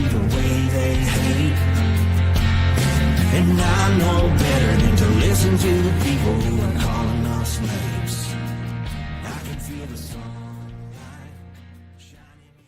see the way they hate. And I know better than to listen to the people who are calling us slaves. I can feel the sunlight shining in.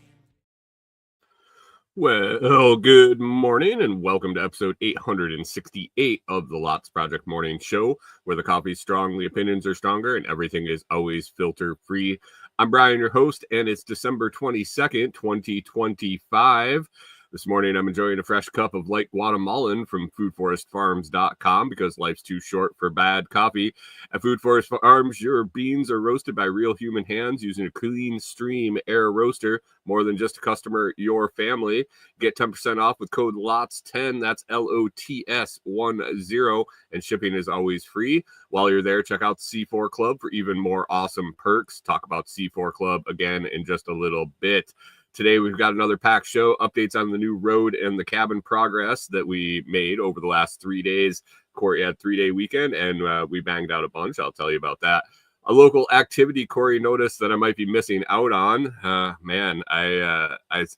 Well, good morning and welcome to episode 868 of the Lots Project Morning Show, where the coffee's strong, the opinions are stronger, and everything is always filter free. I'm Brian, your host, and it's December 22nd, 2025. This morning, I'm enjoying a fresh cup of light Guatemalan from foodforestfarms.com because life's too short for bad coffee. At Food Forest Farms, your beans are roasted by real human hands using a clean stream air roaster. More than just a customer, your family. Get 10% off with code LOTS10. That's LOTS10. And shipping is always free. While you're there, check out the C4 Club for even more awesome perks. Talk about C4 Club again in just a little bit. Today, we've got another packed show, updates on the new road and the cabin progress that we made over the last 3 days. Kori had a 3-day weekend, and we banged out a bunch. I'll tell you about that. A local activity Kori noticed that I might be missing out on.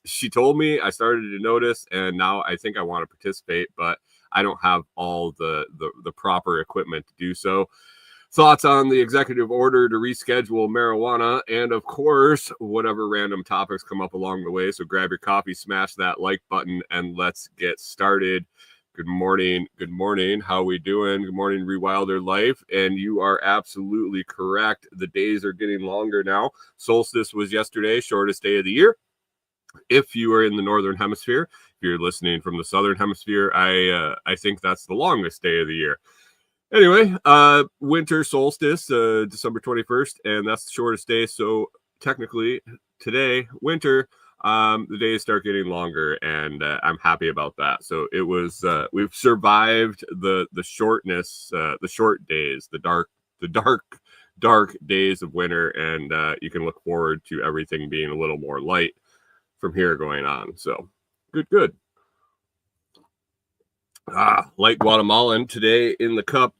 She told me, I started to notice, and now I think I want to participate, but I don't have all the proper equipment to do so. Thoughts on the executive order to reschedule marijuana, and of course, whatever random topics come up along the way. So grab your coffee, smash that like button, and let's get started. Good morning. Good morning. How we doing? Good morning, Rewilder Life. And you are absolutely correct. The days are getting longer now. Solstice was yesterday, shortest day of the year. If you are in the Northern Hemisphere, if you're listening from the Southern Hemisphere, I think that's the longest day of the year. Anyway, winter solstice, December 21st, and that's the shortest day. So technically today, winter, the days start getting longer, and I'm happy about that. So it was, we've survived the shortness, the short days, the dark days of winter, and you can look forward to everything being a little more light from here going on. So good. Light Guatemalan today in the cup.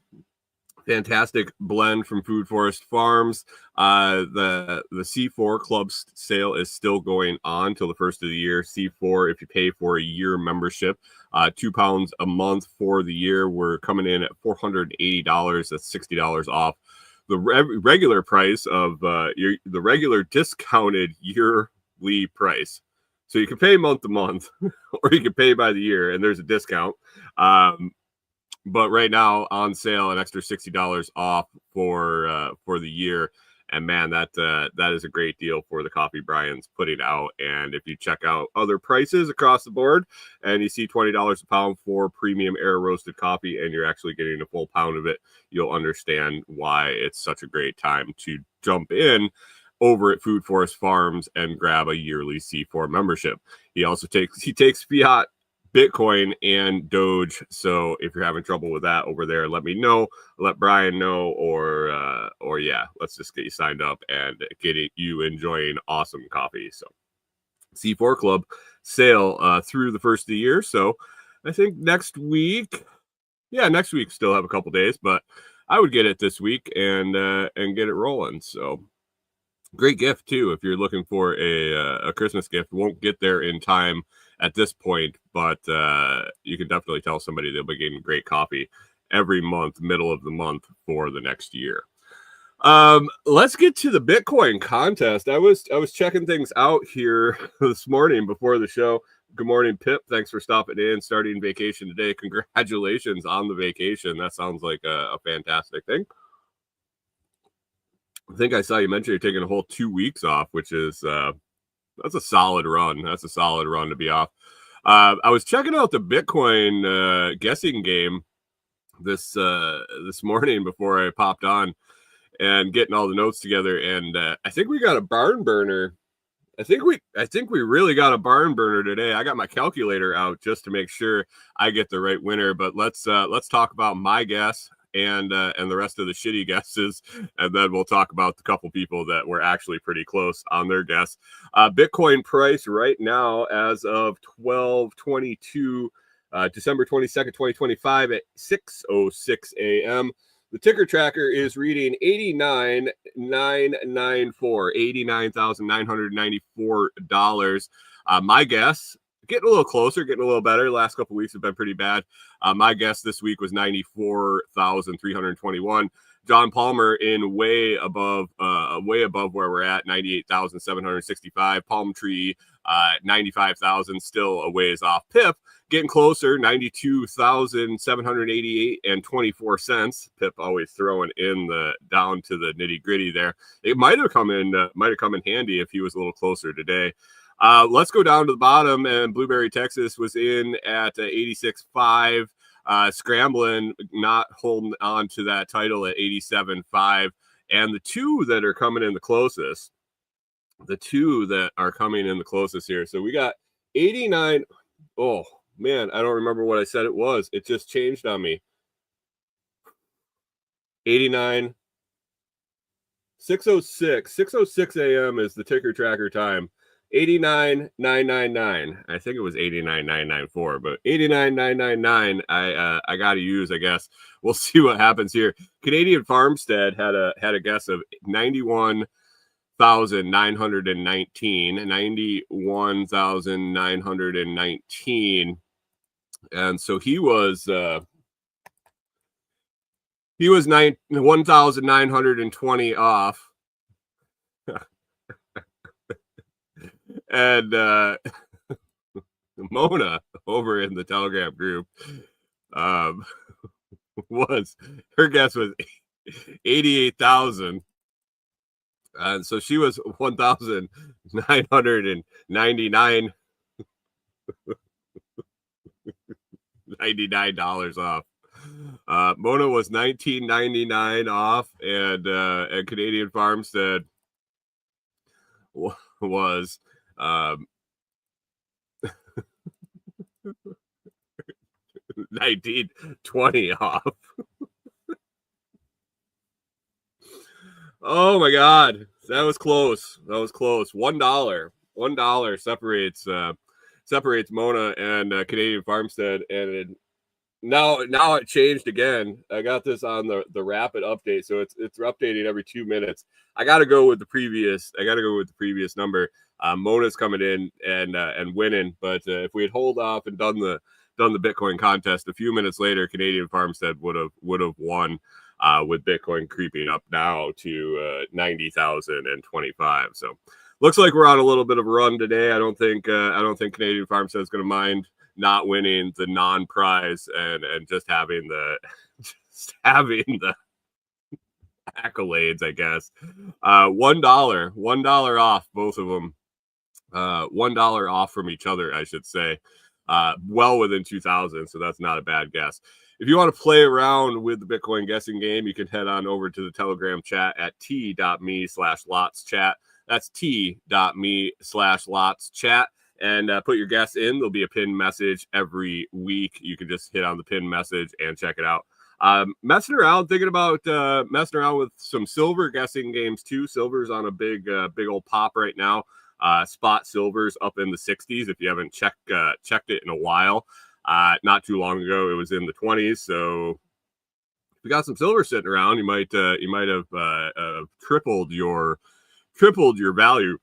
Fantastic blend from Food Forest Farms. The C4 Club sale is still going on till the first of the year. C4, if you pay for a year membership, £2 a month for the year. We're coming in at $480. That's $60 off the regular price of the regular discounted yearly price. So you can pay month to month, or you can pay by the year, and there's a discount. But right now on sale, an extra $60 off for the year. And man, that is a great deal for the coffee Brian's putting out. And if you check out other prices across the board and you see $20 a pound for premium air roasted coffee, and you're actually getting a full pound of it, you'll understand why it's such a great time to jump in over at Food Forest Farms and grab a yearly C4 membership. He takes Fiat, Bitcoin, and Doge. So if you're having trouble with that over there, let me know, let Brian know, or yeah, let's just get you signed up and get you enjoying awesome coffee. So C4 Club sale through the first of the year. So I think next week still have a couple days, but I would get it this week and get it rolling. So great gift too if you're looking for a Christmas gift. Won't get there in time at this point, but you can definitely tell somebody they'll be getting great coffee every month, middle of the month for the next year. Let's get to the Bitcoin contest. I was checking things out here this morning before the show. Good morning, Pip. Thanks for stopping in, starting vacation today. Congratulations on the vacation. That sounds like a fantastic thing. I think I saw you mention you're taking a whole 2 weeks off, which is that's a solid run. That's a solid run to be off. I was checking out the Bitcoin guessing game this morning before I popped on and getting all the notes together. And I think we got a barn burner. I think we really got a barn burner today. I got my calculator out just to make sure I get the right winner. But let's talk about my guess and the rest of the shitty guesses, and then we'll talk about the couple people that were actually pretty close on their guess. Bitcoin price right now as of 12/22, December 22nd, 2025 at 6:06 a.m. The ticker tracker is reading 89,994, $89,994. My guess, getting a little closer, getting a little better. The last couple of weeks have been pretty bad. My guess this week was 94,321. John Palmer in way above where we're at, 98,765. Palm Tree, 95,000, still a ways off. Pip getting closer, 92,788 and 24 cents. Pip always throwing in the down to the nitty gritty there. It might have come in handy if he was a little closer today. Let's go down to the bottom, and Blueberry, Texas was in at 86.5. Scrambling, not holding on to that title at 87.5. And the two that are coming in the closest here. So we got 89. Oh, man, I don't remember what I said it was. It just changed on me. 89. 6:06 a.m. is the ticker tracker time. 89,999. I think it was 89,994, but 89,999. I got to use, I guess. We'll see what happens here. Canadian Farmstead had a guess of 91,919, 91,919, and so he was 1,920 off. And Mona over in the Telegram group was, her guess was 88,000. And so she was 1,999 $99 off. Mona was 19.99 off, and Canadian Farmstead was 19.20 off. Oh my God, that was close. $1 separates Mona and Canadian Farmstead, and now it changed again. I got this on the rapid update, so it's updating every 2 minutes. I got to go with the previous number. Mona's coming in and winning, but if we had hold off and done the Bitcoin contest a few minutes later, Canadian Farmstead would have won, with Bitcoin creeping up now to 90,025. So looks like we're on a little bit of a run today. I don't think Canadian Farmstead is going to mind not winning the non-prize and just having the accolades, I guess. $1 off, both of them. $1 off from each other, I should say. Well within 2,000, so that's not a bad guess. If you want to play around with the Bitcoin guessing game, you can head on over to the Telegram chat at t.me/lotschat. That's t.me/lotschat. And put your guess in. There'll be a pinned message every week. You can just hit on the pinned message and check it out. Thinking about messing around with some silver guessing games too. Silver's on a big old pop right now. Spot silver's up in the 60s. If you haven't checked it in a while, not too long ago it was in the 20s. So if you got some silver sitting around, you might have tripled your value.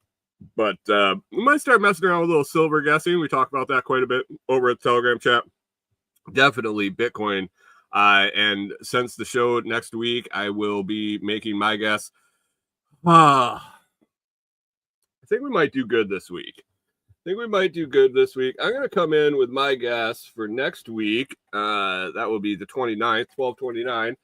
But we might start messing around with a little silver guessing. We talk about that quite a bit over at the Telegram chat. Definitely Bitcoin. And since the show next week, I will be making my guess. I think we might do good this week. I'm going to come in with my guess for next week. That will be the 29th, 12/29.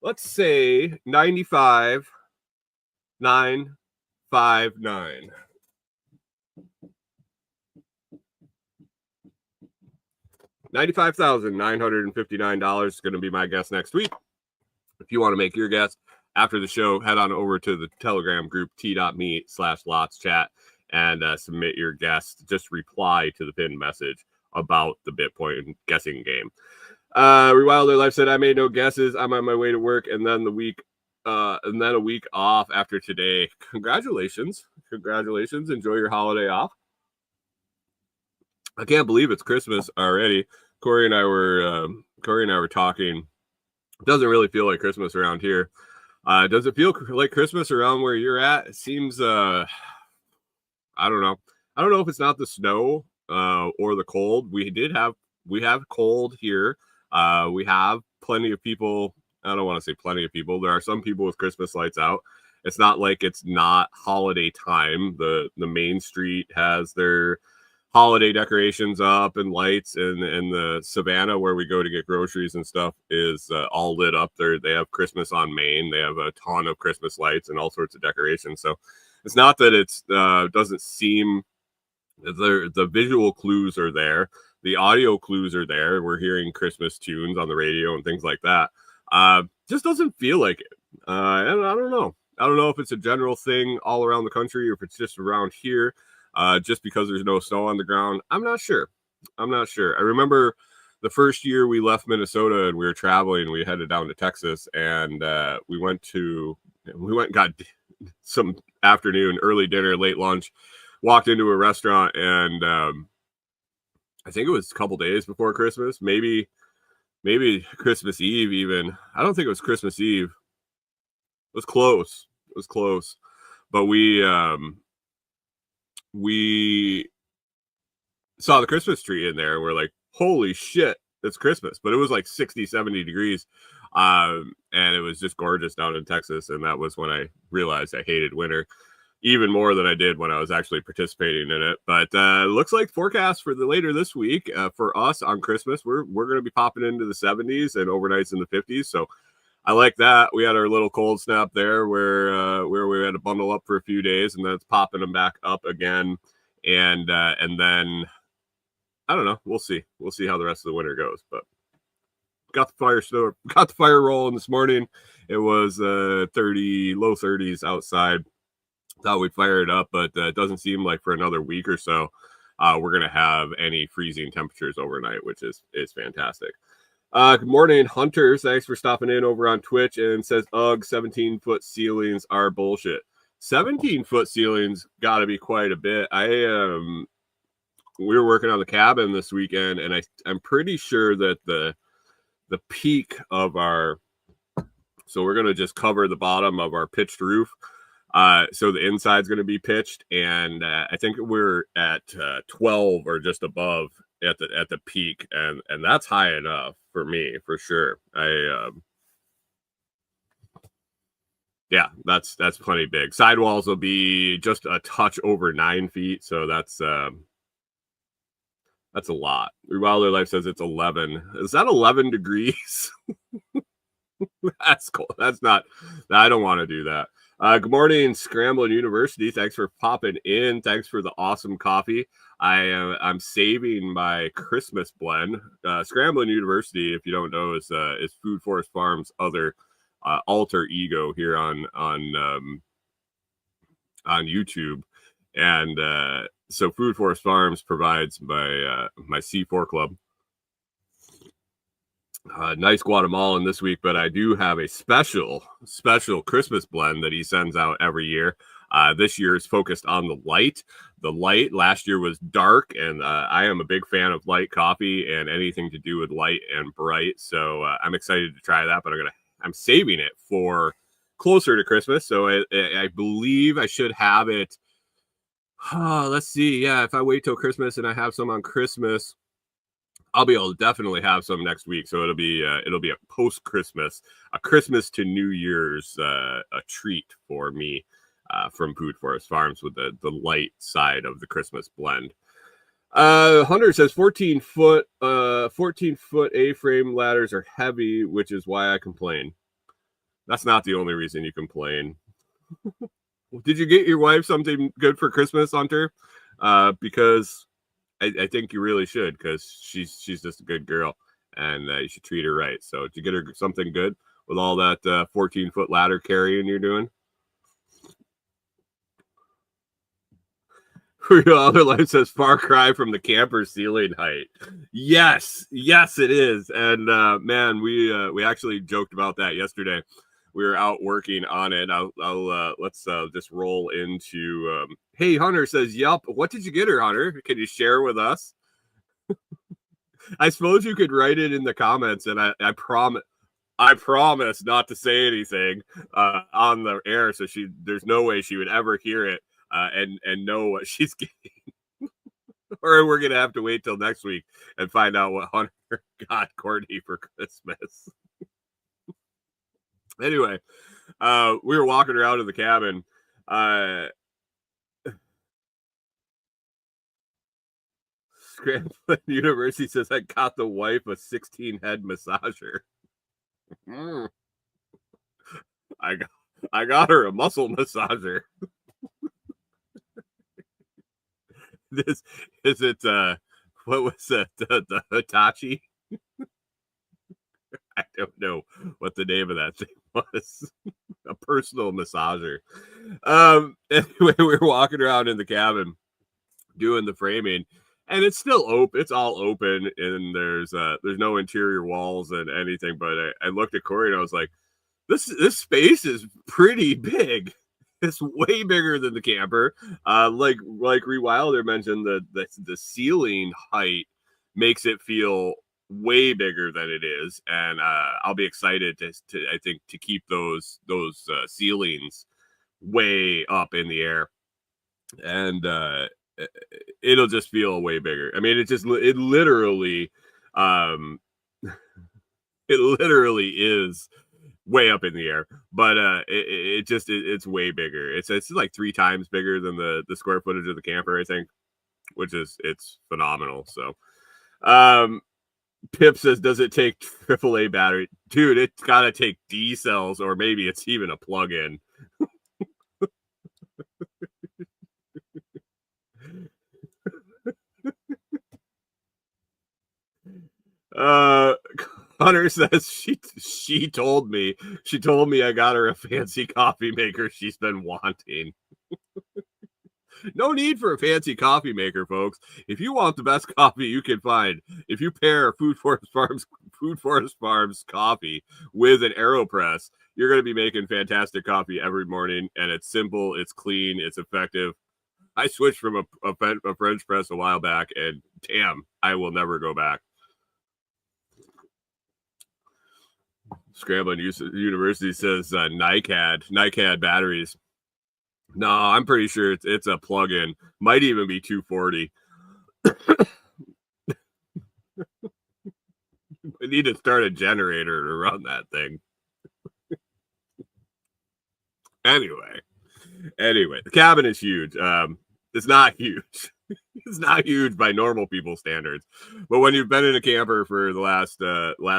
Let's say 95,959. $95,959 is going to be my guess next week. If you want to make your guess after the show, head on over to the Telegram group t.me/lotschat and submit your guess. Just reply to the pinned message about the Bitcoin guessing game. Rewilder Life said, I made no guesses. I'm on my way to work, and then a week off after today. Congratulations. Enjoy your holiday off. I can't believe it's Christmas already. Kori and I were talking. It doesn't really feel like Christmas around here. Does it feel like Christmas around where you're at? It seems I don't know. I don't know if it's not the snow or the cold. We have cold here. We have plenty of people. I don't want to say plenty of people. There are some people with Christmas lights out. It's not like it's not holiday time. The main street has their holiday decorations up and lights, and the Savannah where we go to get groceries and stuff is all lit up. They have Christmas on Main. They have a ton of Christmas lights and all sorts of decorations. So it's not that it's doesn't seem the visual clues are there. The audio clues are there. We're hearing Christmas tunes on the radio and things like that. Just doesn't feel like it. And I don't know. I don't know if it's a general thing all around the country or if it's just around here, just because there's no snow on the ground. I'm not sure. I remember the first year we left Minnesota and we were traveling, we headed down to Texas, and we went and got some afternoon, early dinner, late lunch, walked into a restaurant, and I think it was a couple days before Christmas, maybe Christmas Eve even. I don't think it was Christmas Eve. It was close. But we saw the Christmas tree in there. We're like, holy shit, it's Christmas. But it was like 60, 70 degrees. And it was just gorgeous down in Texas. And that was when I realized I hated winter even more than I did when I was actually participating in it. But looks like forecast for the later this week for us on Christmas, we're going to be popping into the 70s and overnights in the 50s. So I like that. We had our little cold snap there where we had to bundle up for a few days, and then it's popping them back up again. And then I don't know. We'll see how the rest of the winter goes. But got the fire rolling this morning. It was 30, low 30s outside. Thought we'd fire it up, but it doesn't seem like for another week or so we're gonna have any freezing temperatures overnight, which is fantastic. Good morning, Hunter. Thanks for stopping in over on Twitch, and says, ugh, 17-foot ceilings are bullshit. 17-foot ceilings got to be quite a bit. We were working on the cabin this weekend, and I'm pretty sure that the peak of so we're going to just cover the bottom of our pitched roof. So the inside's going to be pitched, and I think we're at 12 or just above at the peak, and that's high enough for me for sure. Yeah, that's plenty big. Sidewalls will be just a touch over 9 feet, so that's a lot. Wilder Life says it's 11. Is that 11 degrees? That's cool. That's not. I don't want to do that. Good morning, Scrambling University. Thanks for popping in. Thanks for the awesome coffee. I'm saving my Christmas blend. Scrambling University, if you don't know, is Food Forest Farms' other alter ego here on YouTube, and so Food Forest Farms provides my C4 club. Nice Guatemalan this week, but I do have a special Christmas blend that he sends out every year. This year is focused on the light. The light last year was dark, and I am a big fan of light coffee and anything to do with light and bright. So I'm excited to try that, but I'm saving it for closer to Christmas. So I believe I should have it. Let's see. Yeah, if I wait till Christmas and I have some on Christmas, I'll be able to definitely have some next week. So it'll be a post-Christmas, a Christmas to New Year's a treat for me from Food Forest Farms with the light side of the Christmas blend. Hunter says 14-foot A-frame ladders are heavy, which is why I complain. That's not the only reason you complain. Did you get your wife something good for Christmas, Hunter? Because I think you really should, because she's just a good girl, and you should treat her right. So did you get her something good with all that 14-foot ladder carrying you're doing? Other Life says far cry from the camper ceiling height. Yes, it is. And man, we actually joked about that yesterday. We were out working on it. Let's just roll into. Hey, Hunter says, "Yup." What did you get her, Hunter? Can you share with us? I suppose you could write it in the comments, and I promise not to say anything on the air. So there's no way she would ever hear it and know what she's getting, or we're gonna have to wait till next week and find out what Hunter got Courtney for Christmas. Anyway, we were walking around in the cabin. Scranton University says I got the wife a 16-head massager. I got her a muscle massager. This is it. What was it? The Hitachi? I don't know what the name of that thing was. A personal massager. Anyway, we were walking around in the cabin doing the framing, and it's still open. It's all open, and there's no interior walls and anything. But I looked at Kori and I was like, this space is pretty big. It's way bigger than the camper. Like Rewilder mentioned, the ceiling height makes it feel way bigger than it is, and I'll be excited to keep those ceilings way up in the air, and it'll just feel way bigger. I mean, it literally is way up in the air, but it's way bigger. It's like 3 times bigger than the square footage of the camper, I think, which it's phenomenal. So Pip says, does it take AAA battery? Dude, it's gotta take D cells, or maybe it's even a plug-in. Hunter says she told me I got her a fancy coffee maker she's been wanting. No need for a fancy coffee maker, folks. If you want the best coffee you can find, if you pair Food Forest Farms coffee with an AeroPress, you're going to be making fantastic coffee every morning, and it's simple, it's clean, it's effective. I switched from a French press a while back, and damn, I will never go back. Scrambling University says NiCad batteries. No, I'm pretty sure it's a plug-in. Might even be 240. We need to start a generator to run that thing. Anyway, the cabin is huge. It's not huge. It's not huge by normal people standards, but when you've been in a camper for the last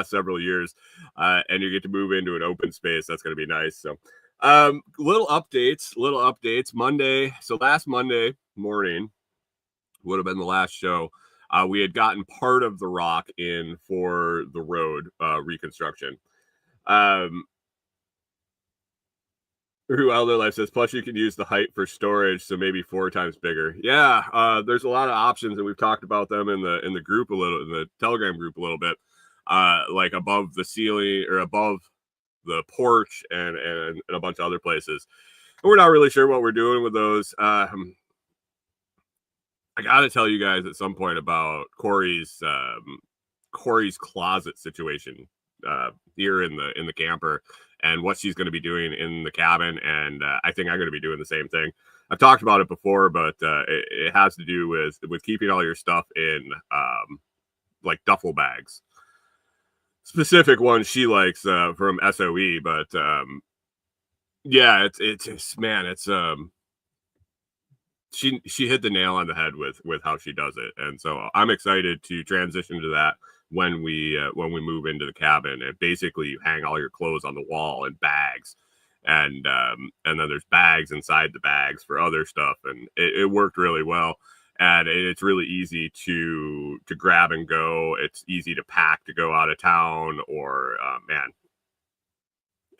several years, and you get to move into an open space, that's going to be nice. So, little updates. Monday. So last Monday morning would have been the last show. We had gotten part of the rock in for the road reconstruction. Who Elder Life says, plus you can use the height for storage, so maybe 4 times bigger. Yeah, there's a lot of options, and we've talked about them in the group a little, in the Telegram group a little bit. Like above the ceiling or above the porch and a bunch of other places. And we're not really sure what we're doing with those. I got to tell you guys at some point about Kori's closet situation here in the camper, and what she's going to be doing in the cabin. And I think I'm going to be doing the same thing. I've talked about it before, but it has to do with keeping all your stuff in like duffel bags. Specific one she likes from SOE, but yeah, she hit the nail on the head with how she does it, and so I'm excited to transition to that when we move into the cabin. And basically you hang all your clothes on the wall in bags, and then there's bags inside the bags for other stuff, and it worked really well. And it's really easy to grab and go. It's easy to pack to go out of town, or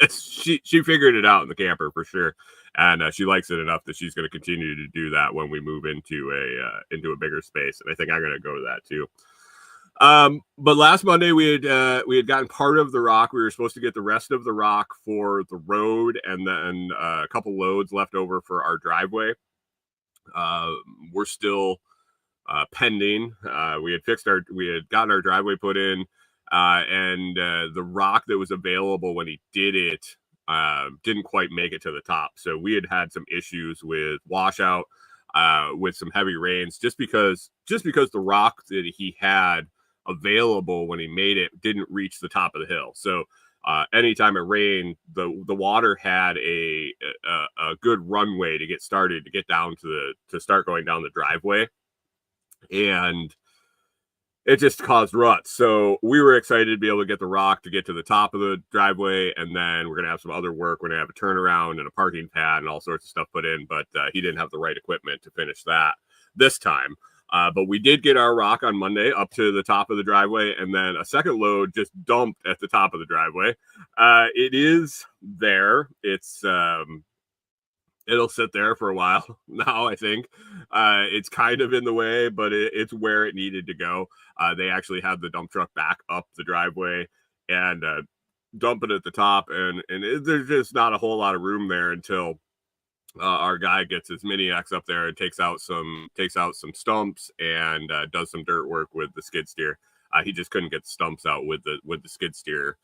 she figured it out in the camper for sure, and she likes it enough that she's going to continue to do that when we move into a bigger space. And I think I'm going to go to that too. But last Monday we had gotten part of the rock. We were supposed to get the rest of the rock for the road, and then a couple loads left over for our driveway. We're still pending. We had gotten our driveway put in, and the rock that was available when he did it didn't quite make it to the top. So we had some issues with washout, with some heavy rains, just because the rock that he had available when he made it didn't reach the top of the hill. So anytime it rained, the water had a good runway to get started, to get down to start going down the driveway, and it just caused ruts. So we were excited to be able to get the rock to get to the top of the driveway, and then we're going to have some other work. We're going to have a turnaround and a parking pad and all sorts of stuff put in, but he didn't have the right equipment to finish that this time. But we did get our rock on Monday up to the top of the driveway, and then a second load just dumped at the top of the driveway. It is there. It'll sit there for a while now, I think. It's kind of in the way, but it's where it needed to go. They actually had the dump truck back up the driveway and dump it at the top, and there's just not a whole lot of room there until our guy gets his Mini X up there and takes out some stumps and does some dirt work with the skid steer. He just couldn't get the stumps out with the skid steer.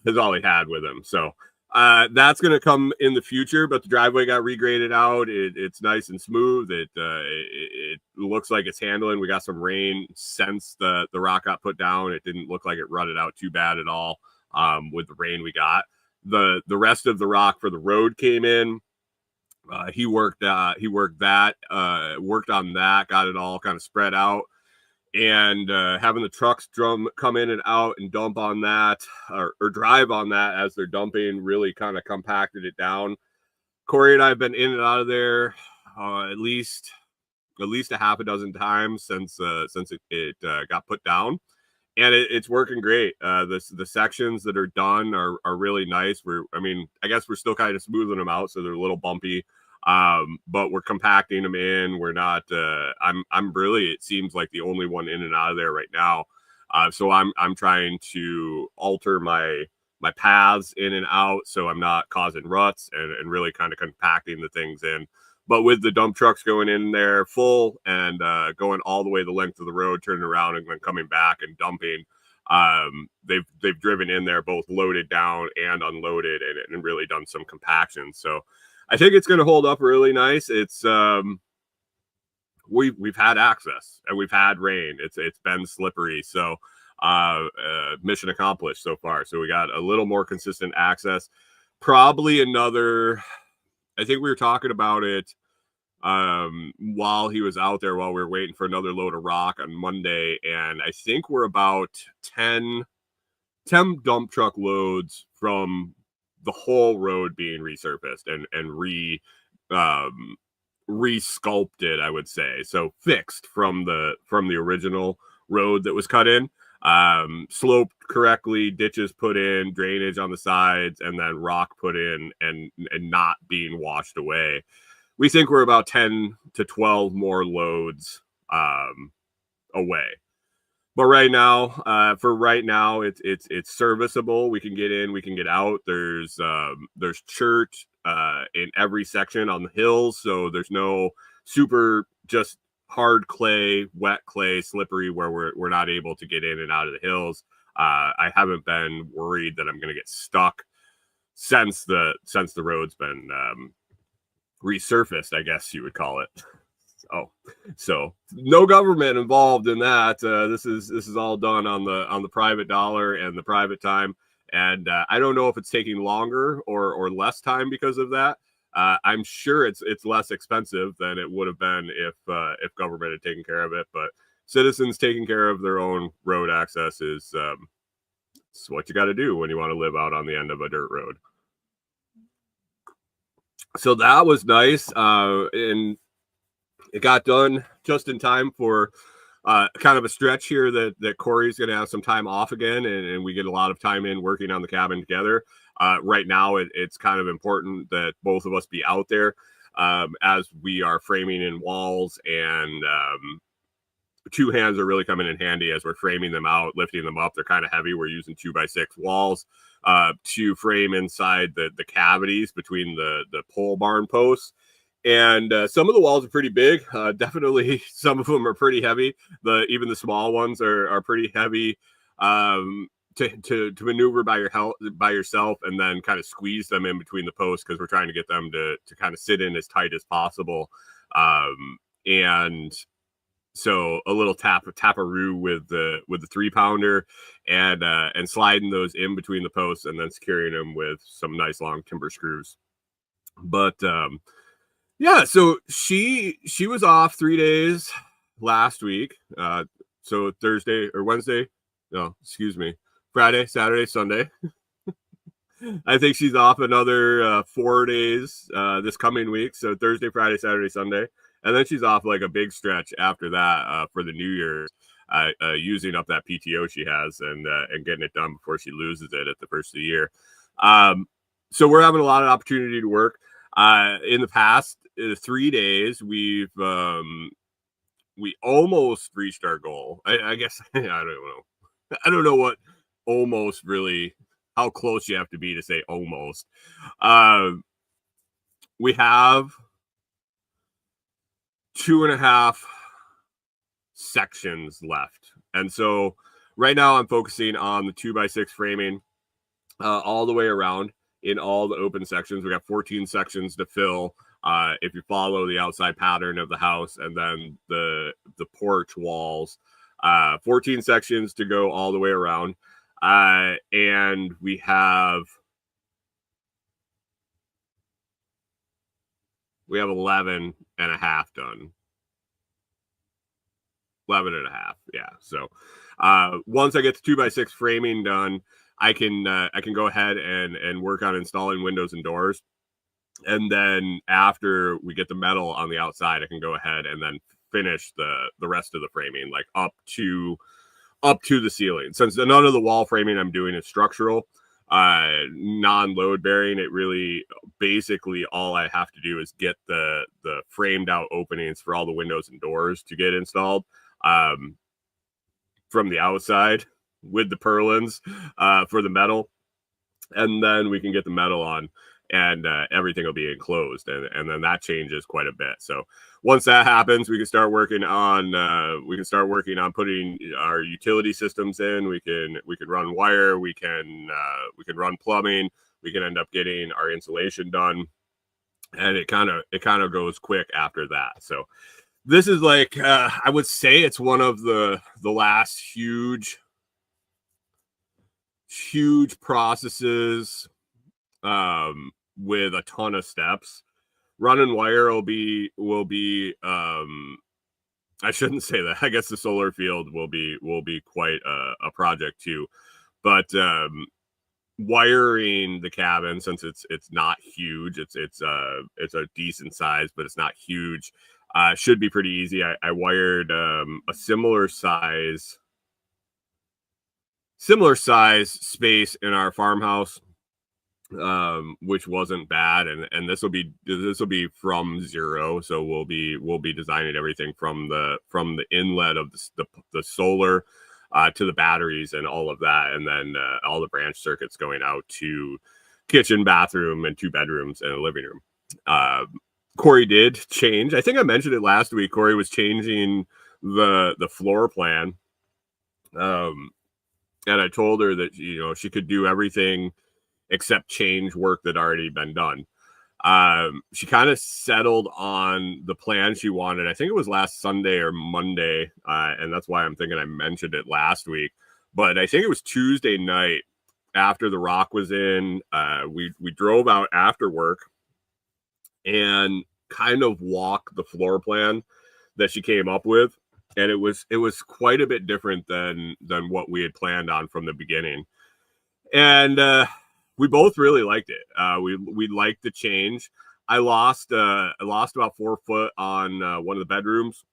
Is all he had with him. So that's going to come in the future, but the driveway got regraded out. It's nice and smooth. It looks like it's handling. We got some rain since the rock got put down. It didn't look like it rutted out too bad at all with the rain we got. The rest of the rock for the road came in. He worked on that, got it all kind of spread out, and having the trucks come in and out and dump on that or drive on that as they're dumping really kind of compacted it down. Kori and I have been in and out of there at least a half a dozen times since it got put down, and it's working great. The sections that are done are really nice. I guess we're still kind of smoothing them out, so they're a little bumpy. But we're compacting them in. We're not, I'm really, it seems like the only one in and out of there right now. So I'm trying to alter my paths in and out, so I'm not causing ruts and really kind of compacting the things in. But with the dump trucks going in there full and, going all the way the length of the road, turning around and then coming back and dumping, they've driven in there both loaded down and unloaded and really done some compaction. So I think it's going to hold up really nice. It's we've had access and we've had rain. It's been slippery, so mission accomplished so far. So we got a little more consistent access. Probably another. I think we were talking about it while he was out there, while we were waiting for another load of rock on Monday, and I think we're about 10 dump truck loads from the whole road being resurfaced and re-sculpted, I would say. So fixed from the original road that was cut in, sloped correctly, ditches put in, drainage on the sides, and then rock put in and not being washed away. We think we're about 10 to 12 more loads away. But right now, it's serviceable. We can get in, we can get out. There's chert in every section on the hills, so there's no super just hard clay, wet clay, slippery where we're not able to get in and out of the hills. I haven't been worried that I'm going to get stuck since the road's been resurfaced, I guess you would call it. Oh, so no government involved in that. This is all done on the private dollar and the private time, and I don't know if it's taking longer or less time because of that. I'm sure it's less expensive than it would have been if government had taken care of it. But citizens taking care of their own road access is it's what you got to do when you want to live out on the end of a dirt road. So that was nice, and it got done just in time for kind of a stretch here that Kori's going to have some time off again, and we get a lot of time in working on the cabin together. Right now, it's kind of important that both of us be out there as we are framing in walls, and two hands are really coming in handy as we're framing them out, lifting them up. They're kind of heavy. We're using 2x6 walls to frame inside the cavities between the pole barn posts. And some of the walls are pretty big. Definitely, some of them are pretty heavy. Even the small ones are pretty heavy. to maneuver by yourself and then kind of squeeze them in between the posts, because we're trying to get them to kind of sit in as tight as possible. And so a little taparoo with the 3-pounder and sliding those in between the posts and then securing them with some nice long timber screws. But yeah, so she was off 3 days last week. So Thursday or Wednesday, no, excuse me, Friday, Saturday, Sunday. I think she's off another 4 days this coming week. So Thursday, Friday, Saturday, Sunday. And then she's off like a big stretch after that for the New Year, using up that PTO she has and getting it done before she loses it at the first of the year. So we're having a lot of opportunity to work. In the past 3 days, we almost reached our goal. I guess I don't know. I don't know what almost really, how close you have to be to say almost. We have 2.5 sections left. And so right now I'm focusing on the 2x6 framing all the way around in all the open sections. We got 14 sections to fill if you follow the outside pattern of the house, and then the porch walls. 14 sections to go all the way around. And we have 11 and a half done. 11 and a half. Yeah. So once I get the 2x6 framing done, I can go ahead and work on installing windows and doors. And then after we get the metal on the outside, I can go ahead and then finish the rest of the framing, like up to the ceiling. Since none of the wall framing I'm doing is structural, non-load bearing, it really basically all I have to do is get the framed out openings for all the windows and doors to get installed from the outside with the purlins for the metal, and then we can get the metal on, and everything will be enclosed, and then that changes quite a bit. So once that happens, we can start working on putting our utility systems in. We can run wire, we can run plumbing, we can end up getting our insulation done, and it kind of goes quick after that. So this is like I would say it's one of the last huge processes with a ton of steps. Running wire will be I shouldn't say that. I guess the solar field will be quite a project too. But wiring the cabin, since it's not huge, it's a decent size, but it's not huge, should be pretty easy. I wired a similar size space in our farmhouse, which wasn't bad, and this will be from zero. So we'll be designing everything from the inlet of the solar to the batteries and all of that, and then all the branch circuits going out to kitchen, bathroom, and 2 bedrooms and a living room. Kori did change. I think I mentioned it last week. Kori was changing the floor plan, and I told her that she could do everything except change work that already been done. She kind of settled on the plan she wanted. I think it was last Sunday or Monday, and that's why I'm thinking I mentioned it last week. But I think it was Tuesday night after the rock was in. We drove out after work and kind of walked the floor plan that she came up with, and it was quite a bit different than what we had planned on from the beginning. And we both really liked it. We liked the change. I lost about 4 foot on one of the bedrooms,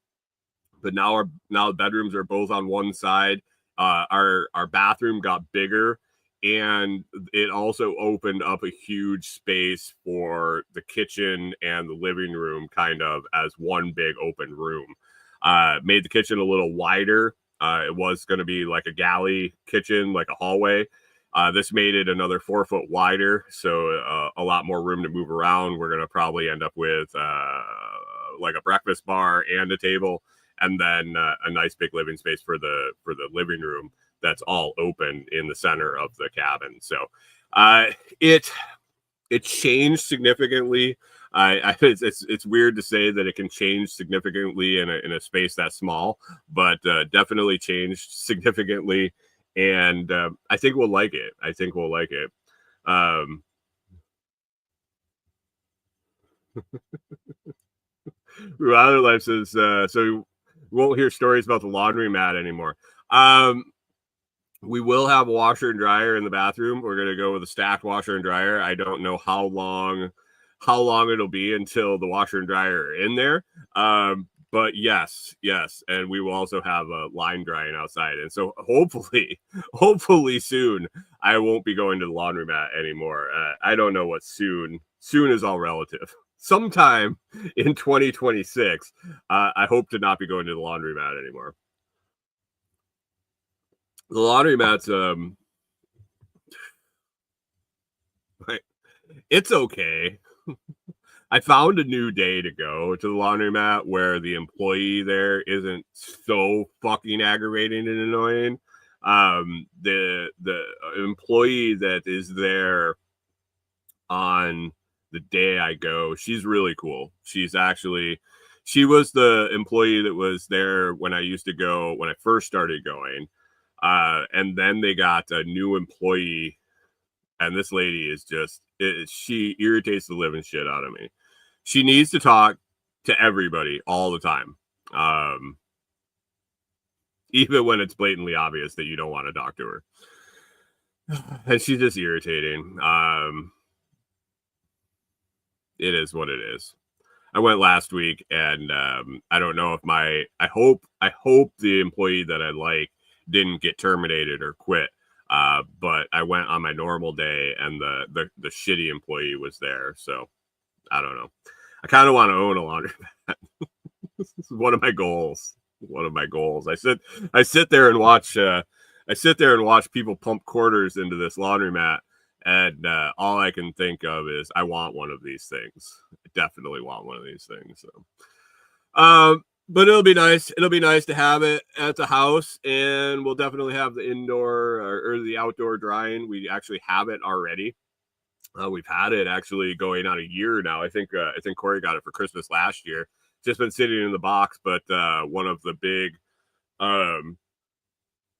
but now the bedrooms are both on one side. Our bathroom got bigger, and it also opened up a huge space for the kitchen and the living room, kind of as one big open room. Made the kitchen a little wider. It was going to be like a galley kitchen, like a hallway. This made it another 4 foot wider, so a lot more room to move around. We're going to probably end up with like a breakfast bar and a table, and then a nice big living space for the living room that's all open in the center of the cabin. So it changed significantly. It's weird to say that it can change significantly in a space that small, but definitely changed significantly, and I think we'll like it. Other Life says so we won't hear stories about the laundromat anymore. We will have a washer and dryer in the bathroom. We're gonna go with a stacked washer and dryer. I don't know how long it'll be until the washer and dryer are in there. But yes, and we will also have a line drying outside. And so hopefully soon, I won't be going to the laundromat anymore. I don't know what soon. Soon is all relative. Sometime in 2026, I hope to not be going to the laundromat anymore. The laundromat's it's okay. I found a new day to go to the laundromat where the employee there isn't so fucking aggravating and annoying. The employee that is there on the day I go, she's really cool. She was the employee that was there when I used to go, when I first started going. And then they got a new employee, and this lady is just, she irritates the living shit out of me. She needs to talk to everybody all the time. Even when it's blatantly obvious that you don't want to talk to her. And she's just irritating. It is what it is. I went last week, and I don't know if I hope the employee that I like didn't get terminated or quit. But I went on my normal day, and the shitty employee was there. So I don't know. I kind of want to own a laundromat. This is one of my goals. I sit there and watch people pump quarters into this laundromat, and all I can think of is I want one of these things. I definitely want one of these things. So, but it'll be nice. It'll be nice to have it at the house, and we'll definitely have the indoor or the outdoor drying. We actually have it already. We've had it actually going on a year now. I think Kori got it for Christmas last year. Just been sitting in the box, but one of the big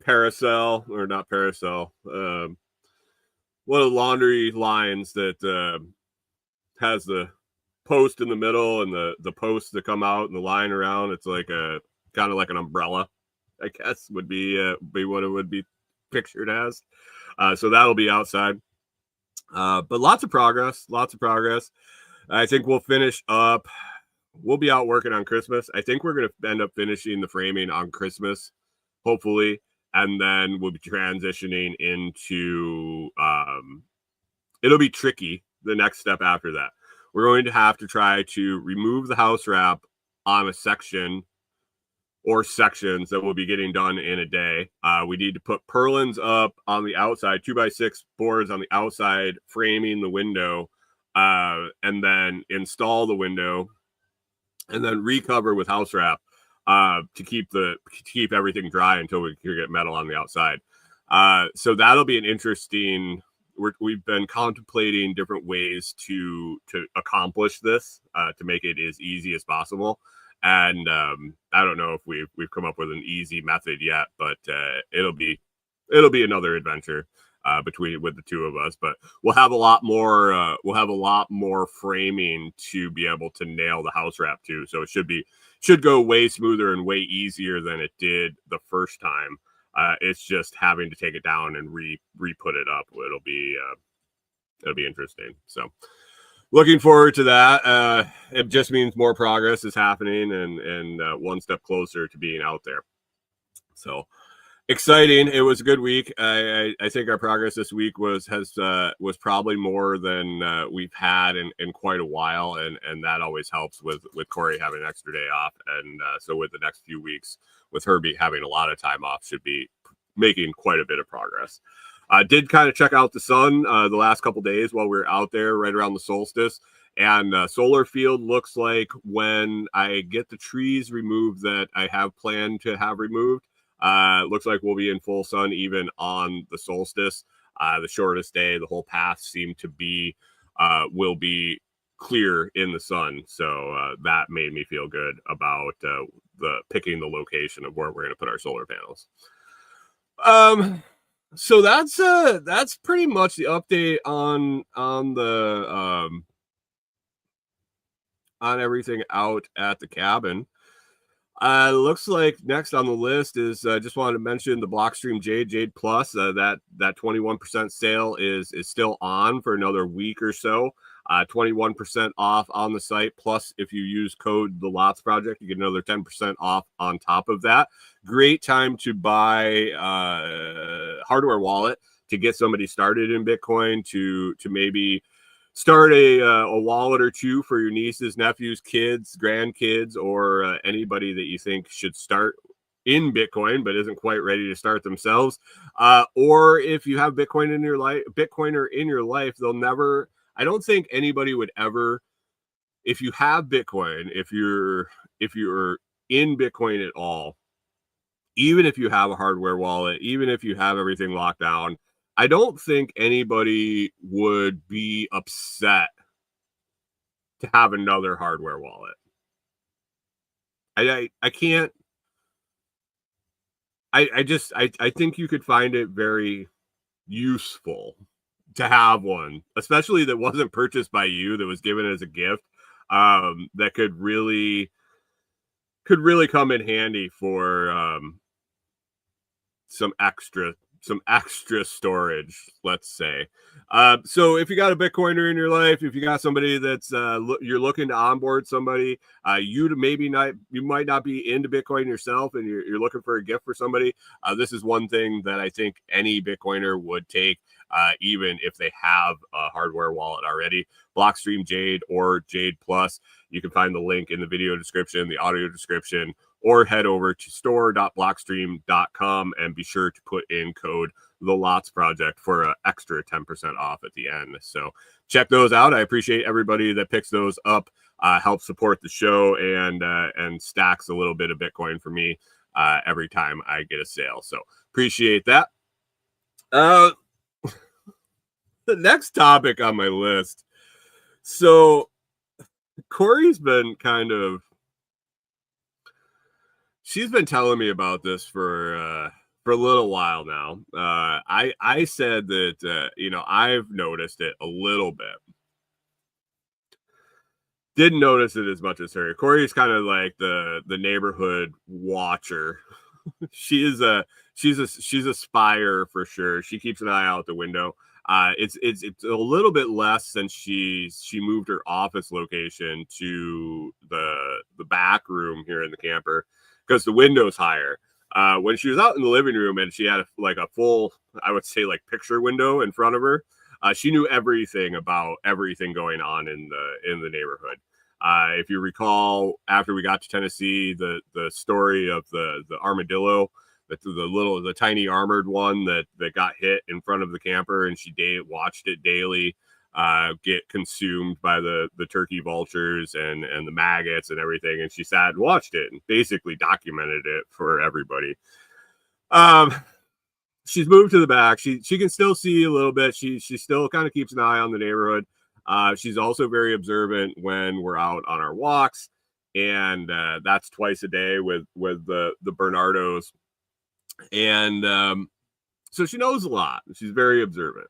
parasol, or not parasol, one of the laundry lines that has the post in the middle and the posts that come out and the line around. It's like a kind of like an umbrella, I guess would be what it would be pictured as. So that'll be outside. But lots of progress. I think we'll finish up. We'll be out working on Christmas. I think we're going to end up finishing the framing on Christmas, hopefully. And then we'll be transitioning into, it'll be tricky. The next step after that, we're going to have to try to remove the house wrap on a section or sections that will be getting done in a day. We need to put purlins up on the outside, 2x6 boards on the outside, framing the window, and then install the window, and then recover with house wrap to keep everything dry until we can get metal on the outside. So that'll be an interesting. We've been contemplating different ways to accomplish this, to make it as easy as possible. And I don't know if we've come up with an easy method yet, but it'll be another adventure with the two of us. But we'll have a lot more framing to be able to nail the house wrap to. So it should go way smoother and way easier than it did the first time. It's just having to take it down and re-put it up. It'll be interesting. So looking forward to that. It just means more progress is happening and one step closer to being out there. So exciting. It was a good week. I think our progress this week was probably more than we've had in quite a while, and that always helps with Kori having an extra day off, and so with the next few weeks with her having a lot of time off, should be making quite a bit of progress. Did kind of check out the sun the last couple days while we were out there right around the solstice, and solar field looks like when I get the trees removed that I have planned to have removed, Looks like we'll be in full sun even on the solstice. The shortest day, the whole path seemed to be will be clear in the sun. So that made me feel good about picking the location of where we're going to put our solar panels. So that's pretty much the update on the on everything out at the cabin. Looks like next on the list is just wanted to mention the Blockstream JadePlus. That 21% sale is still on for another week or so. 21% off on the site. Plus, if you use code The Lots Project, you get another 10% off on top of that. Great time to buy hardware wallet to get somebody started in Bitcoin, to maybe start a wallet or two for your nieces, nephews, kids, grandkids, or anybody that you think should start in Bitcoin but isn't quite ready to start themselves. Or if you have Bitcoiner in your life, they'll never. I don't think anybody would ever, if you have Bitcoin, if you're in Bitcoin at all, even if you have a hardware wallet, even if you have everything locked down, I don't think anybody would be upset to have another hardware wallet. I can't. I think you could find it very useful to have one, especially that wasn't purchased by you, that was given as a gift, that could really come in handy for some extra storage, let's say. So if you got a Bitcoiner in your life, if you got somebody that's you're looking to onboard somebody, you might not be into Bitcoin yourself, and you're looking for a gift for somebody, this is one thing that I think any Bitcoiner would take, even if they have a hardware wallet already. Blockstream Jade or JadePlus. You can find the link in the video description, the audio description, or head over to store.blockstream.com and be sure to put in code The Lots Project for an extra 10% off at the end. So check those out. I appreciate everybody that picks those up, helps support the show, and stacks a little bit of Bitcoin for me every time I get a sale. So appreciate that. The next topic on my list. So Kori's been she's been telling me about this for a little while now. I said that I've noticed it a little bit. Didn't notice it as much as her. Kori's kind of like the neighborhood watcher. She's a spyer for sure. She keeps an eye out the window. It's a little bit less since she moved her office location to the back room here in the camper, because the window's higher. When she was out in the living room and she had a full, I would say, like, picture window in front of her, she knew everything about everything going on in the neighborhood. If you recall, after we got to Tennessee, the story of the armadillo, the tiny armored one that got hit in front of the camper, and she watched it daily get consumed by the turkey vultures and the maggots and everything, and she sat and watched it and basically documented it for everybody. She's moved to the back. She can still see a little bit. She still kind of keeps an eye on the neighborhood. She's also very observant when we're out on our walks, and that's twice a day with the Bernardos. And so she knows a lot. She's very observant.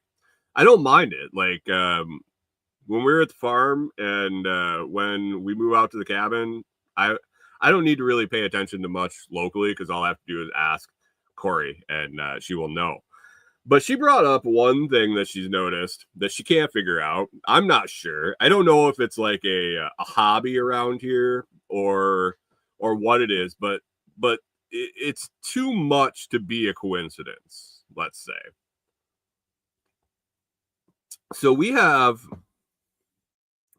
I don't mind it. Like, when we're at the farm and when we move out to the cabin, I don't need to really pay attention to much locally, because all I have to do is ask Kori, and she will know. But she brought up one thing that she's noticed that she can't figure out. I'm not sure. I don't know if it's like a hobby around here or what it is, but it's too much to be a coincidence, let's say. So we have,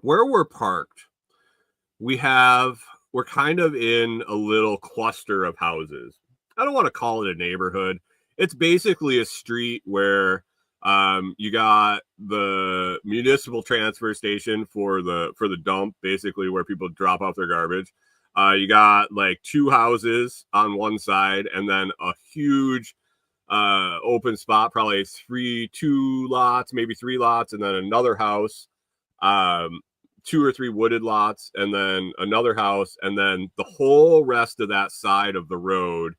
where we're parked, we're kind of in a little cluster of houses. I don't want to call it a neighborhood. It's basically a street where you got the municipal transfer station for the dump, basically where people drop off their garbage. You got like 2 houses on one side, and then a huge open spot, probably 2 lots, maybe 3 lots, and then another house, 2 or 3 wooded lots, and then another house, and then the whole rest of that side of the road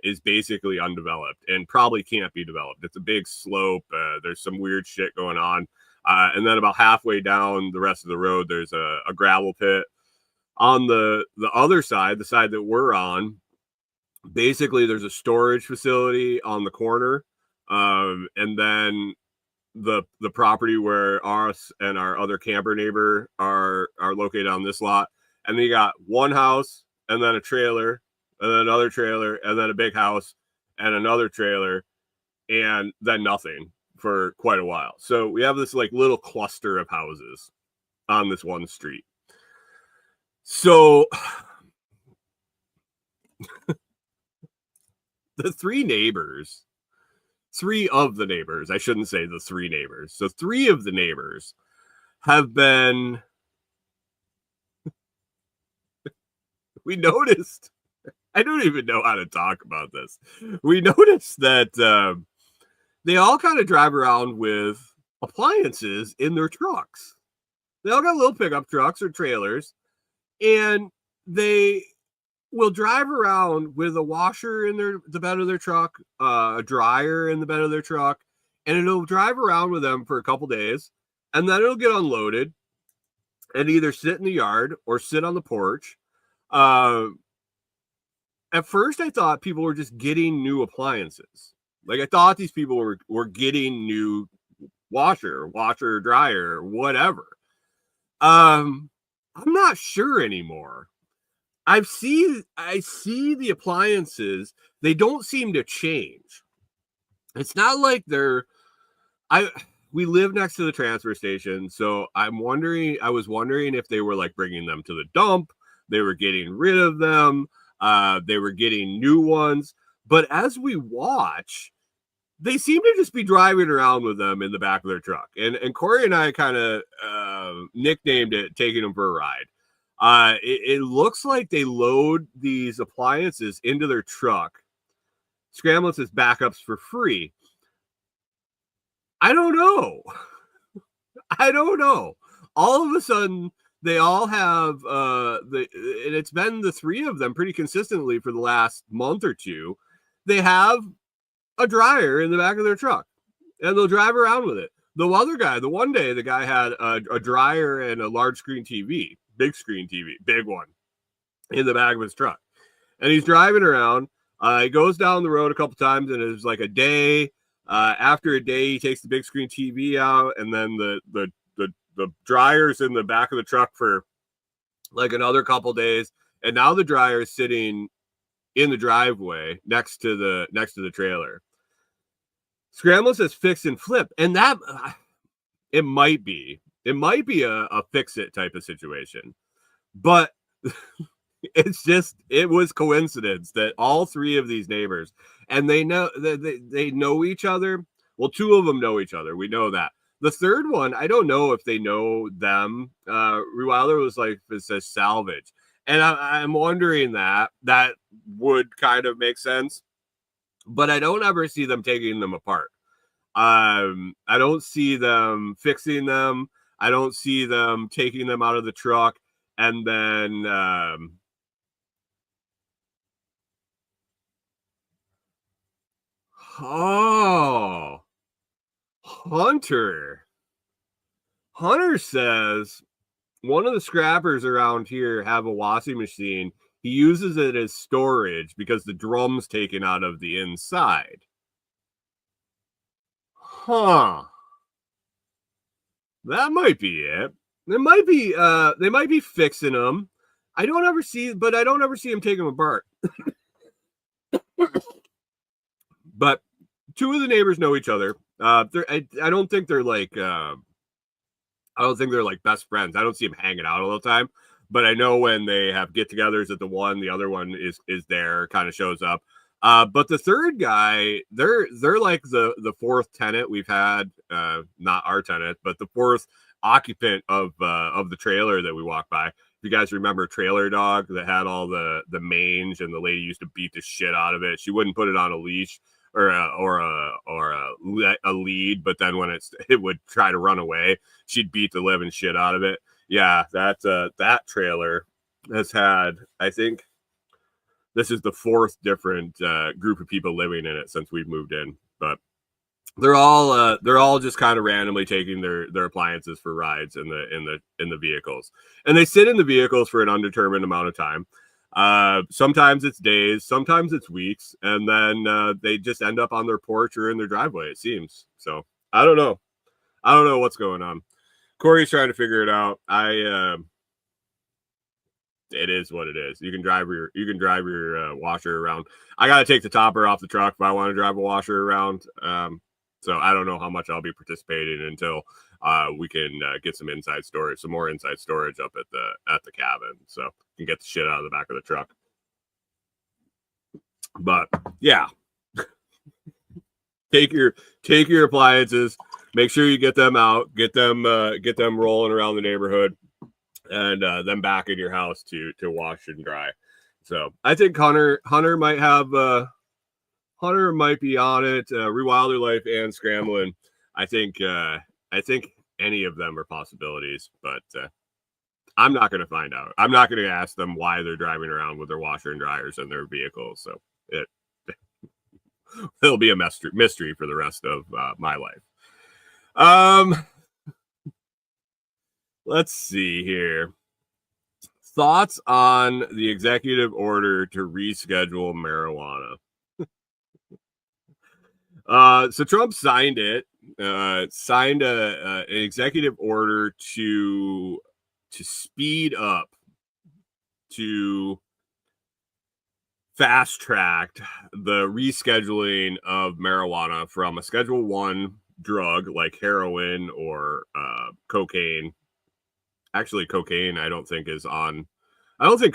is basically undeveloped and probably can't be developed. It's a big slope. There's some weird shit going on. And then about halfway down the rest of the road, there's a gravel pit. On the other side, the side that we're on, basically there's a storage facility on the corner. And then the property where us and our other camper neighbor are located on this lot. And then you got one house, and then a trailer, and then another trailer, and then a big house, and another trailer, and then nothing for quite a while. So we have this like little cluster of houses on this one street. So the 3 of the neighbors, I shouldn't say the 3 neighbors. So 3 of the neighbors have been, we noticed, I don't even know how to talk about this. We noticed that they all kind of drive around with appliances in their trucks. They all got little pickup trucks or trailers, and they will drive around with a washer in the bed of their truck, a dryer in the bed of their truck, and it'll drive around with them for a couple days, and then it'll get unloaded and either sit in the yard or sit on the porch. At first, I thought people were just getting new appliances. Like, I thought these people were getting new washer, dryer, whatever. I'm not sure anymore. I see the appliances. They don't seem to change. It's not like we live next to the transfer station, so I was wondering if they were like bringing them to the dump. They were getting rid of them. They were getting new ones. But as we watch, they seem to just be driving around with them in the back of their truck. And Kori and I kind of nicknamed it taking them for a ride. It looks like they load these appliances into their truck, scramble as backups for free. I don't know. All of a sudden, they all have and it's been the 3 of them pretty consistently for the last month or two. They have a dryer in the back of their truck, and they'll drive around with it. The other guy, the one day, the guy had a dryer and a large screen TV, big screen TV, big one, in the back of his truck. And he's driving around. He goes down the road a couple times, and it's like a day. After a day, he takes the big screen TV out, and then the dryer's in the back of the truck for like another couple days. And now the dryer is sitting in the driveway next to the trailer. Scramble says fix and flip, and that it might be a fix it type of situation, but it was coincidence that all 3 of these neighbors, and they know each other. Well, 2 of them know each other. We know that. The third one, I don't know if they know them. Rewilder was like, it says salvage. And I'm wondering that would kind of make sense. But I don't ever see them taking them apart. I don't see them fixing them. I don't see them taking them out of the truck. And then Hunter says one of the scrappers around here have a washing machine. He uses it as storage because the drum's taken out of the inside. That might be it. It might be they might be fixing them. I don't ever see them taking them apart. But 2 of the neighbors know each other. I don't think they're like best friends. I don't see them hanging out all the time. But I know when they have get-togethers at the other one is there, kind of shows up. But the third guy, they're like the 4th tenant we've had, not our tenant, but the 4th occupant of the trailer that we walk by. you guys remember Trailer Dog that had all the mange, and the lady used to beat the shit out of it. She wouldn't put it on a leash or a lead, but then when it would try to run away, she'd beat the living shit out of it. Yeah, that trailer has had, I think this is the 4th different group of people living in it since we've moved in, but they're all just kind of randomly taking their appliances for rides in the vehicles, and they sit in the vehicles for an undetermined amount of time. Sometimes it's days, sometimes it's weeks, and then they just end up on their porch or in their driveway, it seems. So I don't know what's going on. Kori's trying to figure it out. It is what it is. You can drive your washer around. I got to take the topper off the truck if I want to drive a washer around. So I don't know how much I'll be participating until we can get some more inside storage up at the cabin, so you can get the shit out of the back of the truck. But yeah, take your appliances, make sure you get them out, get them rolling around the neighborhood, and then back in your house to wash and dry. So I think Hunter might have. Hunter might be on it. Rewilder Life and Scrambling. I think any of them are possibilities, but I'm not going to find out. I'm not going to ask them why they're driving around with their washer and dryers in their vehicles. So it'll be a mystery for the rest of my life. Let's see here. Thoughts on the executive order to reschedule marijuana? So Trump signed it. Signed an executive order to speed up, to fast track the rescheduling of marijuana from a Schedule 1 drug like heroin or cocaine. Actually, cocaine I don't think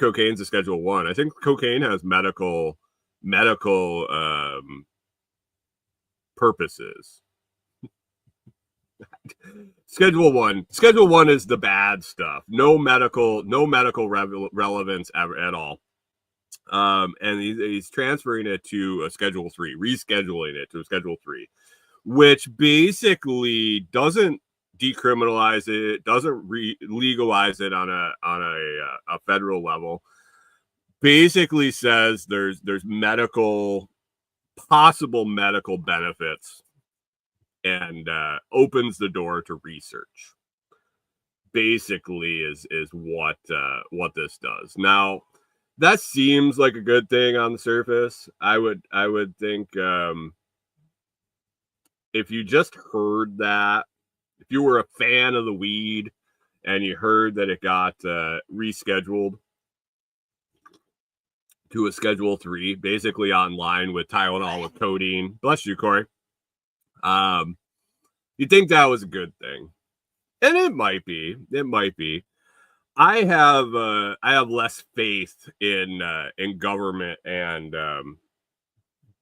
cocaine's a Schedule 1. I think cocaine has medical purposes. Schedule 1 is the bad stuff. No medical relevance at all. And he's transferring it to a Schedule 3, rescheduling it to a Schedule 3, which basically doesn't decriminalize it, doesn't legalize it on a federal level. Basically says there's possible medical benefits, and opens the door to research. Basically is what this does. Now, that seems like a good thing on the surface. I would think if you just heard that, if you were a fan of the weed and you heard that it got rescheduled to a Schedule 3, basically online with Tylenol with codeine. Bless you, Kori. You'd think that was a good thing, and it might be. I have less faith in government and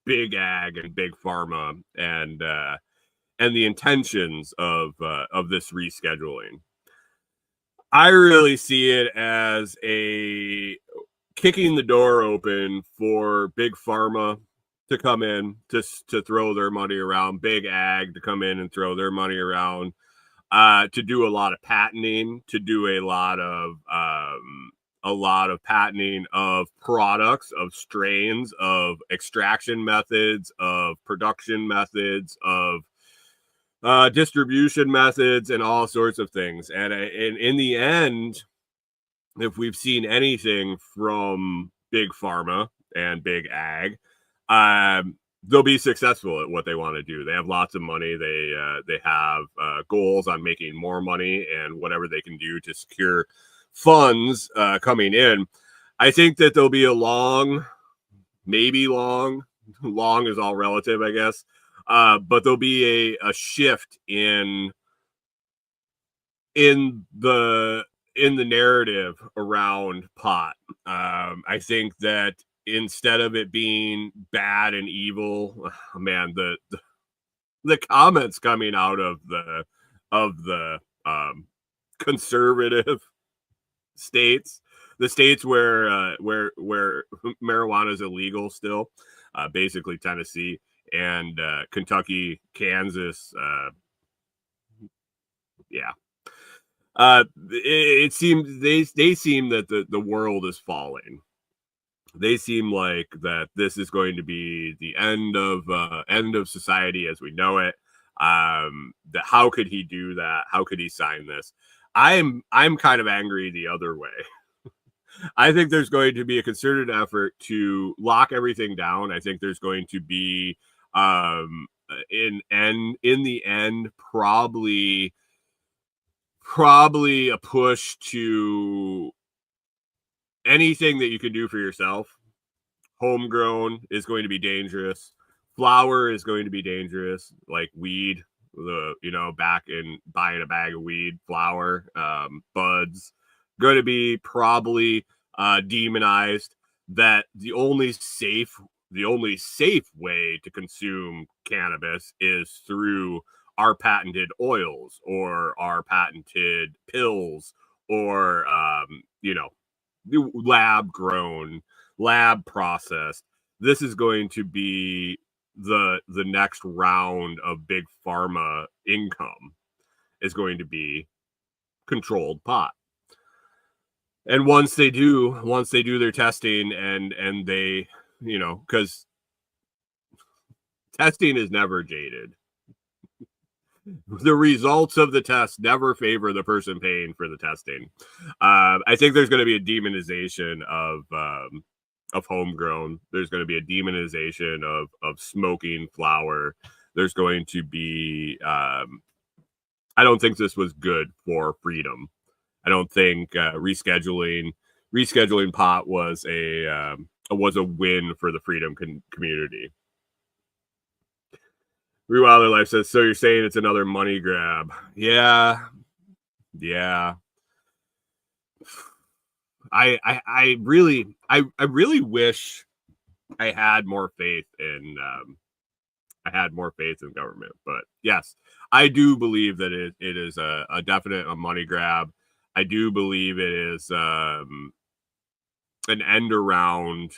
big ag and big pharma and the intentions of this rescheduling. I really see it as a kicking the door open for big pharma to come in to throw their money around, big ag to come in and throw their money around, to do a lot of patenting, to do a lot of patenting of products, of strains, of extraction methods, of production methods, of distribution methods, and all sorts of things. And in the end, if we've seen anything from big pharma and big ag, they'll be successful at what they want to do. They have lots of money. They have goals on making more money and whatever they can do to secure funds coming in. I think that there'll be a long is all relative, I guess. But there'll be a shift in the narrative around pot. I think that instead of it being bad and evil, man, the comments coming out of the conservative states, the states where marijuana is illegal still, basically Tennessee and Kentucky, Kansas. Yeah. It seems they seem that the world is falling. They seem like that this is going to be the end of society as we know it. That how could he do that? How could he sign this? I'm kind of angry the other way. I think there's going to be a concerted effort to lock everything down. I think there's going to be in the end probably a push to anything that you can do for yourself. Homegrown is going to be dangerous. Flower is going to be dangerous, like weed. Back in buying a bag of weed, flower, buds, going to be probably demonized. That the only safe way to consume cannabis is through our patented oils or our patented pills or lab grown, lab processed. This is going to be the next round of big pharma income is going to be controlled pot. And once they do their testing and they, because testing is never jaded. The results of the test never favor the person paying for the testing. I think there's going to be a demonization of homegrown. There's going to be a demonization of smoking flower. There's going to be. I don't think this was good for freedom. I don't think rescheduling pot was a win for the freedom community. Rewilder Life says, so you're saying it's another money grab? Yeah. I really wish I had more faith in government, but yes, I do believe that it is a definite money grab. I do believe it is an end around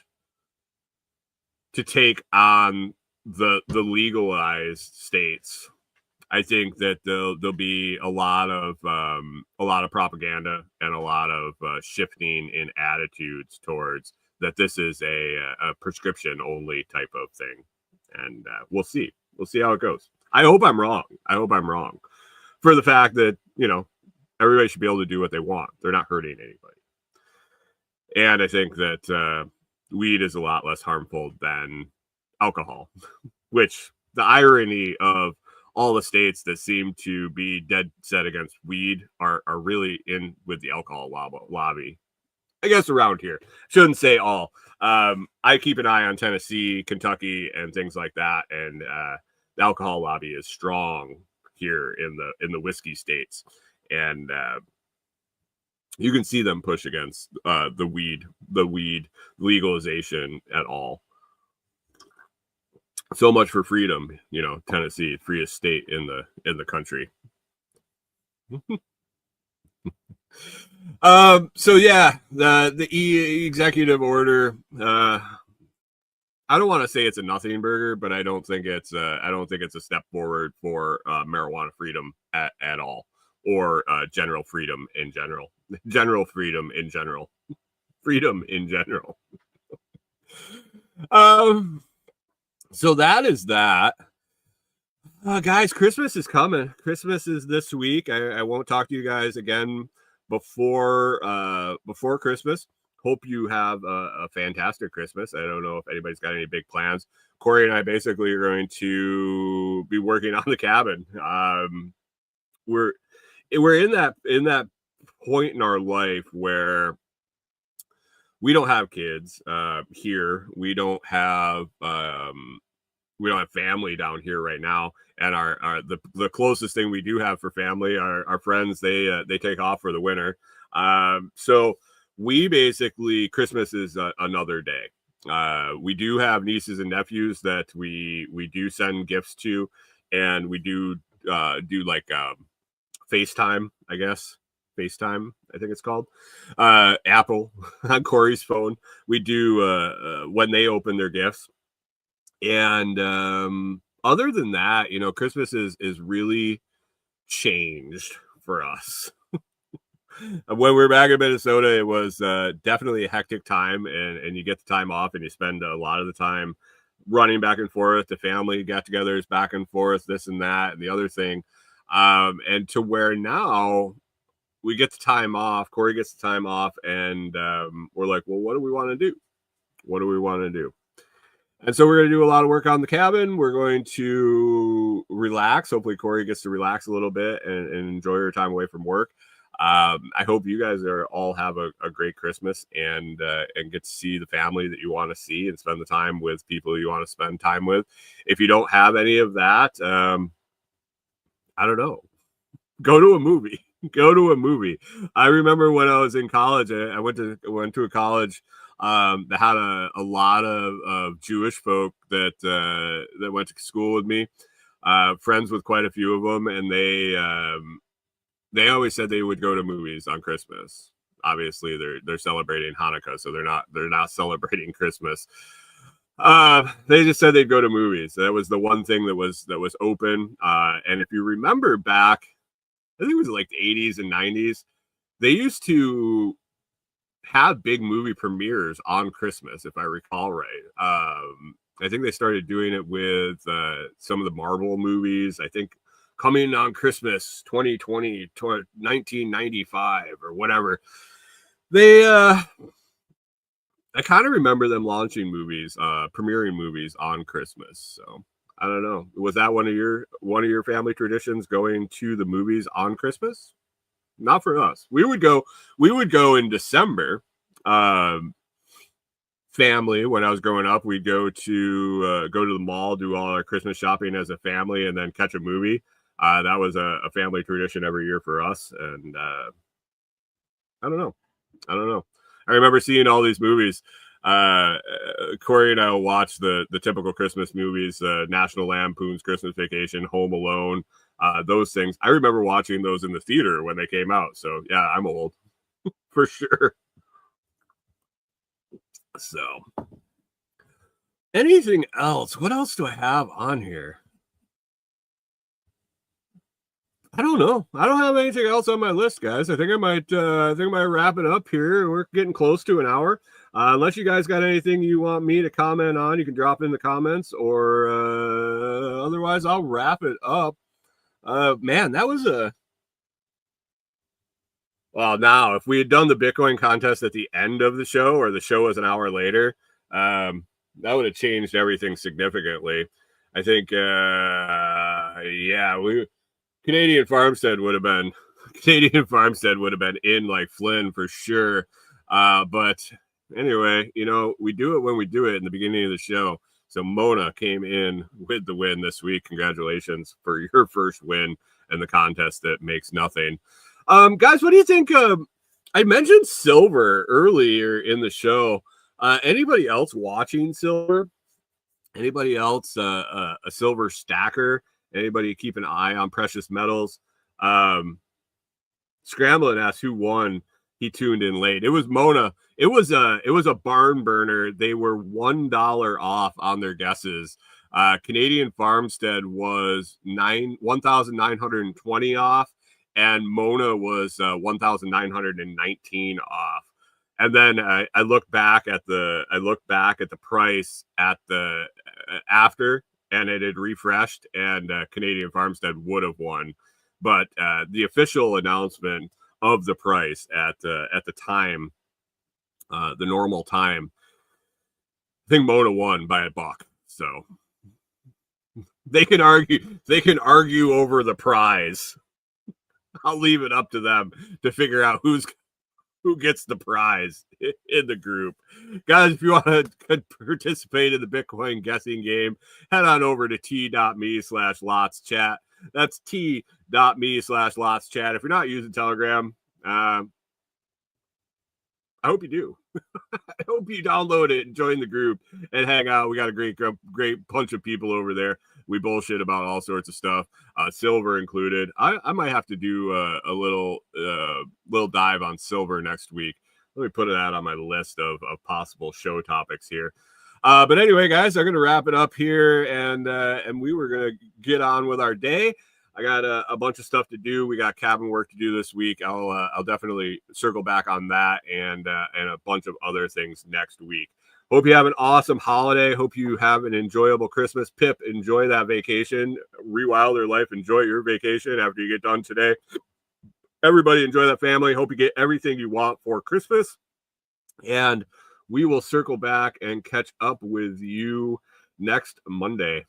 to take on the legalized states. I think that there'll be a lot of propaganda and a lot of shifting in attitudes towards that this is a prescription only type of thing, and we'll see how it goes. I hope I'm wrong. For the fact that everybody should be able to do what they want. They're not hurting anybody, and I think that weed is a lot less harmful than alcohol, which the irony of all the states that seem to be dead set against weed are really in with the alcohol lobby. I guess around here, shouldn't say all. I keep an eye on Tennessee, Kentucky, and things like that, and the alcohol lobby is strong here in the whiskey states, and you can see them push against the weed legalization at all. So much for freedom, Tennessee, freest state in the country. So yeah, the executive order. I don't want to say it's a nothing burger, but I don't think it's a step forward for marijuana freedom at all, or general freedom in general. Freedom in general. So that is that. Guys, Christmas is coming. Christmas is this week. I won't talk to you guys again before Christmas. Hope you have a fantastic Christmas. I don't know if anybody's got any big plans. Kori and I basically are going to be working on the cabin. We're in that point in our life where we don't have kids here. We don't have family down here right now, and the closest thing we do have for family are our friends. They take off for the winter, so we basically Christmas is another day. We do have nieces and nephews that we do send gifts to, and we do like FaceTime, I guess. FaceTime, I think it's called, Apple on Kori's phone. We do when they open their gifts. And other than that, Christmas is really changed for us. When we were back in Minnesota, it was definitely a hectic time, and you get the time off, and you spend a lot of the time running back and forth to family get-togethers, back and forth, this and that, and the other thing. And to where now we get the time off, Kori gets the time off, and we're like, well, what do we want to do? What do we want to do? And so we're going to do a lot of work on the cabin. We're going to relax. Hopefully Kori gets to relax a little bit and enjoy her time away from work. I hope you guys all have a great Christmas and get to see the family that you want to see and spend the time with people you want to spend time with. If you don't have any of that, I don't know. Go to a movie. Go to a movie. I remember when I was in college, I went to a college that had a lot of Jewish folk that went to school with me, friends with quite a few of them, and they always said they would go to movies on Christmas. Obviously, they're celebrating Hanukkah, so they're not celebrating Christmas. They just said they'd go to movies. That was the one thing that was open. And if you remember back, I think it was like the 80s and 90s, they used to have big movie premieres on Christmas, if I recall right. I think they started doing it with some of the Marvel movies. I think coming on Christmas 2020, 1995 or whatever. I kind of remember them launching movies, premiering movies on Christmas. So I don't know. Was that one of your family traditions, going to the movies on Christmas? Not for us. We would go in December. Family, when I was growing up, we'd go to the mall, do all our Christmas shopping as a family, and then catch a movie. That was a family tradition every year for us. And I don't know. I remember seeing all these movies. Kori and I will watch the typical Christmas movies, National Lampoon's Christmas Vacation, Home Alone, those things. I remember watching those in the theater when they came out. So yeah, I'm old for sure. So anything else? What else do I have on here? I don't know. I don't have anything else on my list, guys. I think I might wrap it up here. We're getting close to an hour. Unless you guys got anything you want me to comment on, you can drop in the comments, or otherwise I'll wrap it up. Man, that was well, now if we had done the Bitcoin contest at the end of the show, or the show was an hour later, that would have changed everything significantly. I think Canadian Farmstead would have been in like Flynn for sure. But anyway, we do it when we do it in the beginning of the show. So Mona came in with the win this week. Congratulations for your first win in the contest that makes nothing. Guys, what do you think? I mentioned silver earlier in the show. Anybody else watching silver? Anybody else a silver stacker? Anybody keep an eye on precious metals? Scrambling asked who won. He tuned in late. It was Mona. It was a barn burner. They were $1 off on their guesses. Canadian Farmstead was 1,920 off, and Mona was 1,919 off. And then I looked back at the price at the after, and it had refreshed, and Canadian Farmstead would have won. But the official announcement of the price at the time, the normal time, I think Mona won by $1. So they can argue over the prize. I'll leave it up to them to figure out who gets the prize in the group. Guys, if you want to participate in the Bitcoin guessing game, head on over to t.me/LotsChat. That's t.me/LotsChat. If you're not using Telegram, I hope you do. I hope you download it and join the group and hang out. We got a great bunch of people over there. We bullshit about all sorts of stuff, silver included. I might have to do a little dive on silver next week. Let me put that on my list of possible show topics here. But anyway, guys, I'm going to wrap it up here, and we were going to get on with our day. I got a bunch of stuff to do. We got cabin work to do this week. I'll definitely circle back on that and a bunch of other things next week. Hope you have an awesome holiday. Hope you have an enjoyable Christmas. Pip, enjoy that vacation. Rewild your life. Enjoy your vacation after you get done today. Everybody enjoy that family. Hope you get everything you want for Christmas. And we will circle back and catch up with you next Monday.